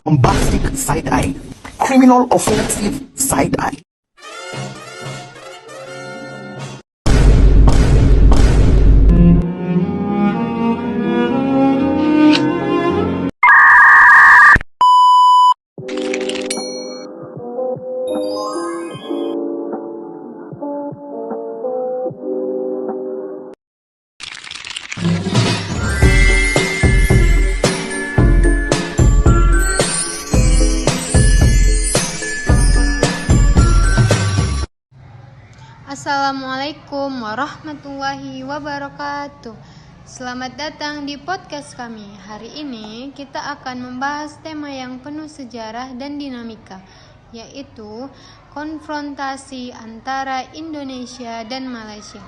bombastic side-eye, criminal offensive side-eye. Assalamualaikum warahmatullahi wabarakatuh. Selamat datang di podcast kami. Hari ini kita akan membahas tema yang penuh sejarah dan dinamika, yaitu konfrontasi antara Indonesia dan Malaysia.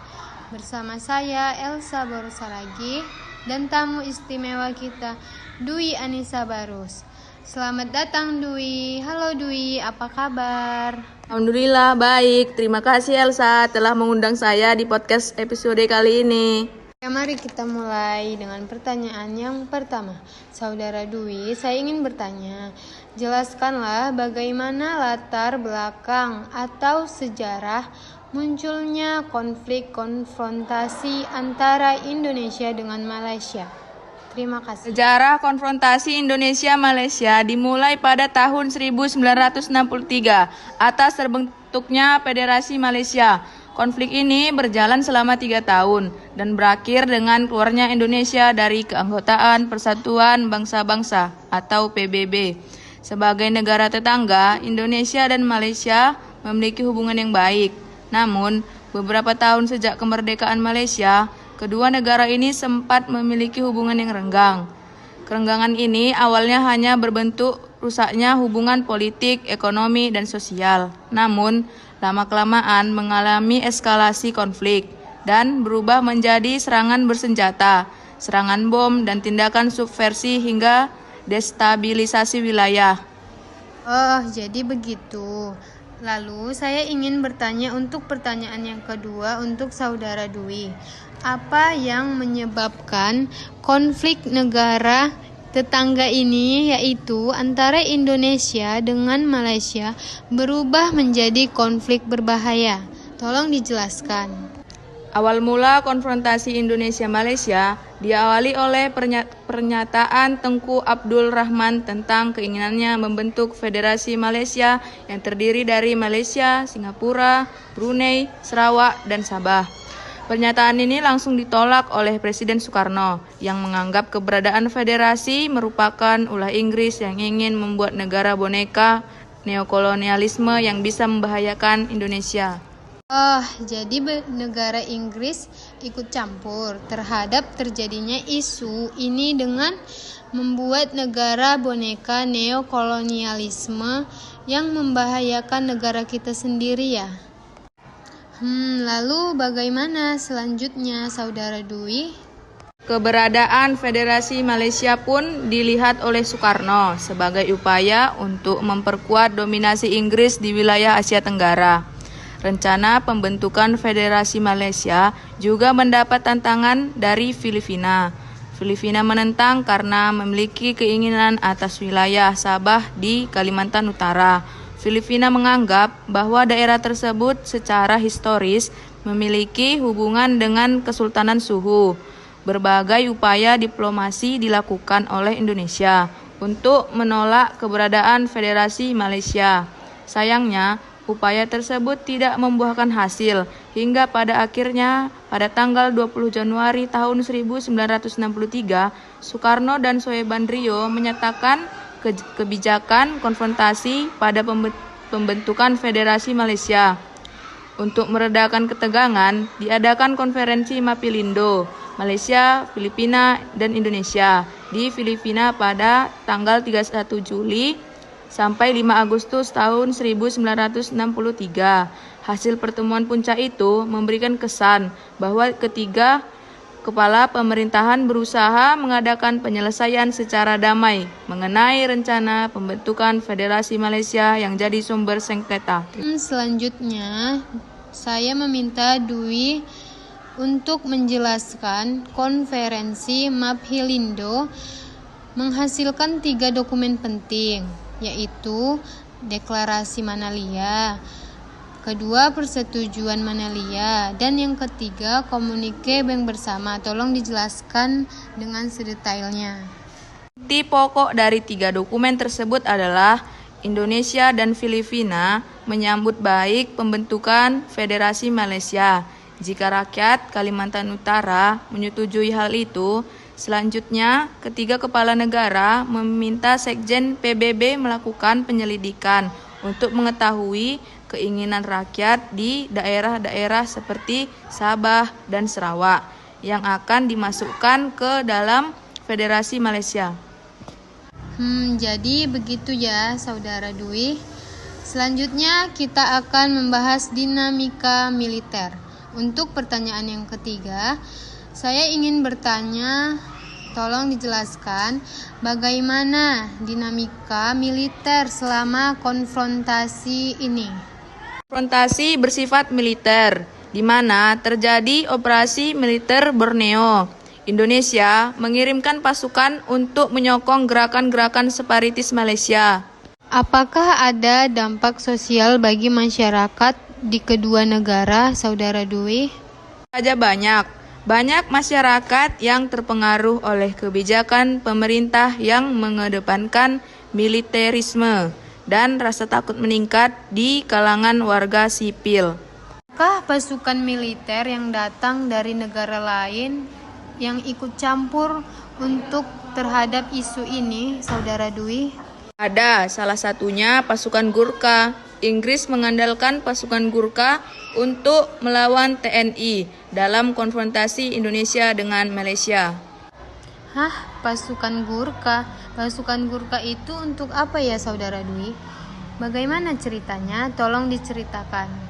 Bersama saya Elsa Borsalagi dan tamu istimewa kita Dwi Anissa Barus. Selamat datang Dwi. Halo Dwi, apa kabar? Alhamdulillah baik, terima kasih Elsa telah mengundang saya di podcast episode kali ini. Ya, mari kita mulai dengan pertanyaan yang pertama. Saudara Dwi, saya ingin bertanya, jelaskanlah bagaimana latar belakang atau sejarah munculnya konflik konfrontasi antara Indonesia dengan Malaysia. Terima kasih. Sejarah konfrontasi Indonesia-Malaysia dimulai pada tahun 1963 atas terbentuknya Federasi Malaysia. Konflik ini berjalan selama 3 tahun dan berakhir dengan keluarnya Indonesia dari keanggotaan Persatuan Bangsa-Bangsa atau PBB. Sebagai negara tetangga, Indonesia dan Malaysia memiliki hubungan yang baik. Namun, beberapa tahun sejak kemerdekaan Malaysia, kedua negara ini sempat memiliki hubungan yang renggang. Kerenggangan ini awalnya hanya berbentuk rusaknya hubungan politik, ekonomi, dan sosial. Namun, lama-kelamaan mengalami eskalasi konflik dan berubah menjadi serangan bersenjata, serangan bom, dan tindakan subversi hingga destabilisasi wilayah. Oh, jadi begitu. Lalu saya ingin bertanya untuk pertanyaan yang kedua untuk saudara Dwi. Apa yang menyebabkan konflik negara tetangga ini, yaitu antara Indonesia dengan Malaysia, berubah menjadi konflik berbahaya? Tolong dijelaskan. Awal mula konfrontasi Indonesia-Malaysia diawali oleh pernyataan Tengku Abdul Rahman tentang keinginannya membentuk Federasi Malaysia yang terdiri dari Malaysia, Singapura, Brunei, Sarawak, dan Sabah. Pernyataan ini langsung ditolak oleh Presiden Soekarno yang menganggap keberadaan federasi merupakan ulah Inggris yang ingin membuat negara boneka neokolonialisme yang bisa membahayakan Indonesia. Oh, jadi negara Inggris ikut campur terhadap terjadinya isu ini dengan membuat negara boneka neokolonialisme yang membahayakan negara kita sendiri ya. Lalu bagaimana selanjutnya, Saudara Dwi? Keberadaan Federasi Malaysia pun dilihat oleh Soekarno sebagai upaya untuk memperkuat dominasi Inggris di wilayah Asia Tenggara. Rencana pembentukan Federasi Malaysia juga mendapat tantangan dari Filipina. Filipina menentang karena memiliki keinginan atas wilayah Sabah di Kalimantan Utara. Filipina menganggap bahwa daerah tersebut secara historis memiliki hubungan dengan Kesultanan Suhu. Berbagai upaya diplomasi dilakukan oleh Indonesia untuk menolak keberadaan Federasi Malaysia. Sayangnya, upaya tersebut tidak membuahkan hasil hingga pada akhirnya pada tanggal 20 Januari tahun 1963, Soekarno dan Soeban Rio menyatakan kebijakan konfrontasi pada pembentukan Federasi Malaysia. Untuk meredakan ketegangan, diadakan konferensi Mapilindo, Malaysia, Filipina, dan Indonesia di Filipina pada tanggal 31 Juli sampai 5 Agustus tahun 1963. Hasil pertemuan puncak itu memberikan kesan bahwa ketiga kepala pemerintahan berusaha mengadakan penyelesaian secara damai mengenai rencana pembentukan Federasi Malaysia yang jadi sumber sengketa. Selanjutnya, saya meminta Dwi untuk menjelaskan konferensi Mapilindo menghasilkan 3 dokumen penting, yaitu Deklarasi Manalia, kedua Persetujuan Manalia, dan yang ketiga Komunike Bank Bersama. Tolong dijelaskan dengan sedetailnya. Inti pokok dari 3 dokumen tersebut adalah Indonesia dan Filipina menyambut baik pembentukan Federasi Malaysia. Jika rakyat Kalimantan Utara menyetujui hal itu, selanjutnya ketiga kepala negara meminta Sekjen PBB melakukan penyelidikan untuk mengetahui keinginan rakyat di daerah-daerah seperti Sabah dan Sarawak yang akan dimasukkan ke dalam Federasi Malaysia. Jadi begitu ya Saudara Dwi. Selanjutnya kita akan membahas dinamika militer. Untuk pertanyaan yang ketiga, saya ingin bertanya, tolong dijelaskan bagaimana dinamika militer selama konfrontasi ini. Konfrontasi bersifat militer, di mana terjadi operasi militer Borneo. Indonesia mengirimkan pasukan untuk menyokong gerakan-gerakan separatis Malaysia. Apakah ada dampak sosial bagi masyarakat di kedua negara, Saudara Dwi? Saja banyak masyarakat yang terpengaruh oleh kebijakan pemerintah yang mengedepankan militerisme dan rasa takut meningkat di kalangan warga sipil. Apakah pasukan militer yang datang dari negara lain yang ikut campur untuk terhadap isu ini, Saudara Dwi? Ada, salah satunya pasukan Gurkha. Inggris mengandalkan pasukan Gurkha untuk melawan TNI dalam konfrontasi Indonesia dengan Malaysia. Pasukan Gurkha? Pasukan Gurkha itu untuk apa ya, Saudara Dwi? Bagaimana ceritanya? Tolong diceritakan.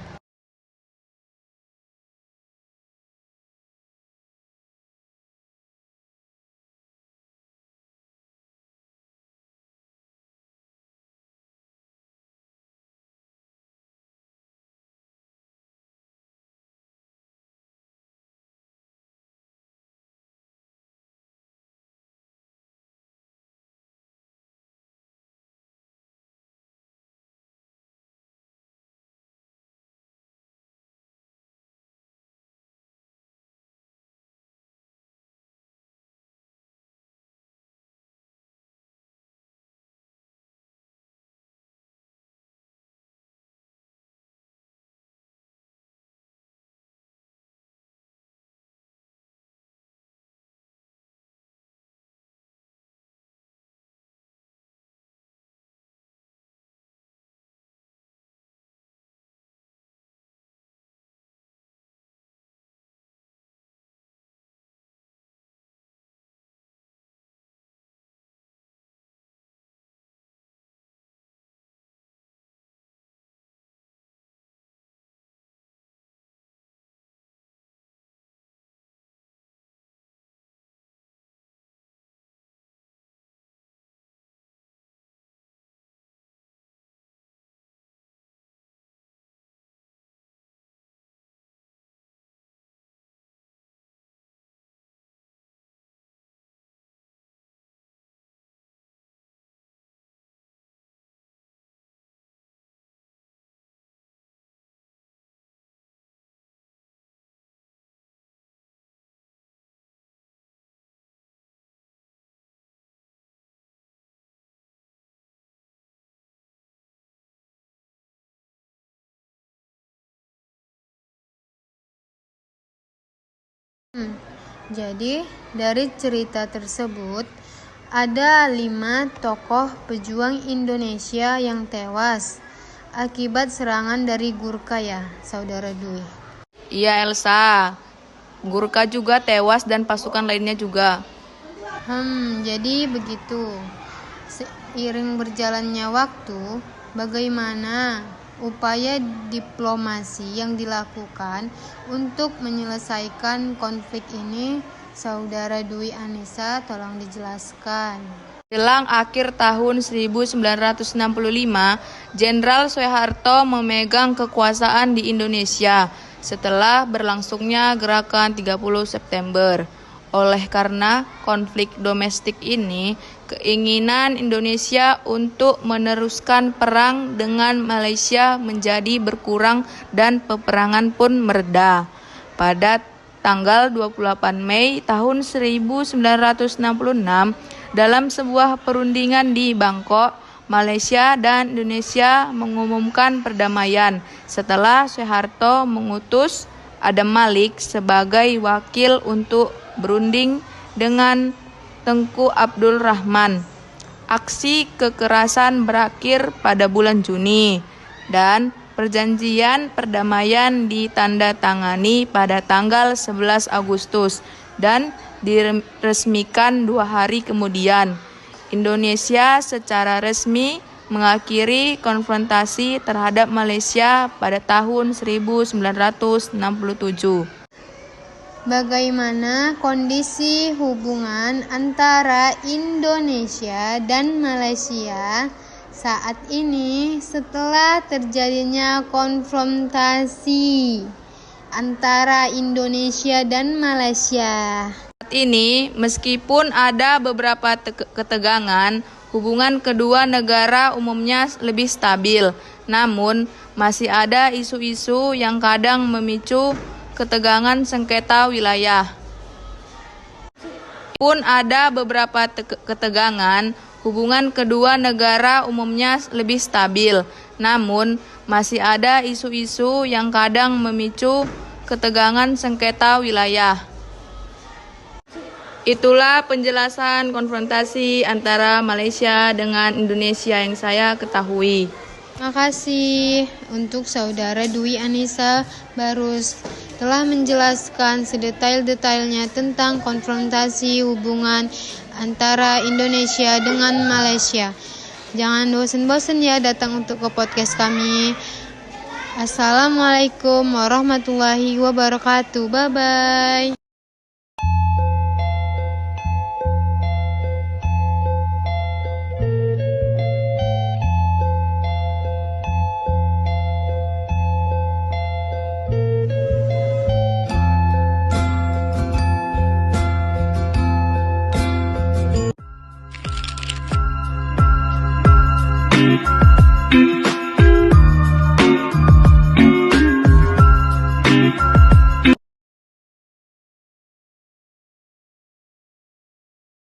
Jadi, dari cerita tersebut, ada 5 tokoh pejuang Indonesia yang tewas akibat serangan dari Gurkha ya, Saudara Dwi. Iya Elsa, Gurkha juga tewas dan pasukan lainnya juga. Jadi begitu. Seiring berjalannya waktu, bagaimana upaya diplomasi yang dilakukan untuk menyelesaikan konflik ini, Saudara Dwi Anissa, tolong dijelaskan. Jelang akhir tahun 1965, Jenderal Soeharto memegang kekuasaan di Indonesia setelah berlangsungnya gerakan 30 September. Oleh karena konflik domestik ini, keinginan Indonesia untuk meneruskan perang dengan Malaysia menjadi berkurang dan peperangan pun mereda. Pada tanggal 28 Mei tahun 1966, dalam sebuah perundingan di Bangkok, Malaysia dan Indonesia mengumumkan perdamaian setelah Soeharto mengutus Adam Malik sebagai wakil untuk berunding dengan Tengku Abdul Rahman. Aksi kekerasan berakhir pada bulan Juni dan perjanjian perdamaian ditandatangani pada tanggal 11 Agustus dan diresmikan 2 hari kemudian. Indonesia secara resmi mengakhiri konfrontasi terhadap Malaysia pada tahun 1967. Bagaimana kondisi hubungan antara Indonesia dan Malaysia saat ini setelah terjadinya konfrontasi antara Indonesia dan Malaysia? Saat ini, meskipun ada beberapa ketegangan, hubungan kedua negara umumnya lebih stabil. Namun, masih ada isu-isu yang kadang memicu ketegangan sengketa wilayah. Pun ada beberapa ketegangan, hubungan kedua negara umumnya lebih stabil. Namun, masih ada isu-isu yang kadang memicu ketegangan sengketa wilayah. Itulah penjelasan konfrontasi antara Malaysia dengan Indonesia yang saya ketahui. Terima kasih untuk Saudara Dwi Anissa Barus telah menjelaskan sedetail-detailnya tentang konfrontasi hubungan antara Indonesia dengan Malaysia. Jangan bosan-bosan ya datang untuk ke podcast kami. Assalamualaikum warahmatullahi wabarakatuh. Bye-bye. Thank you.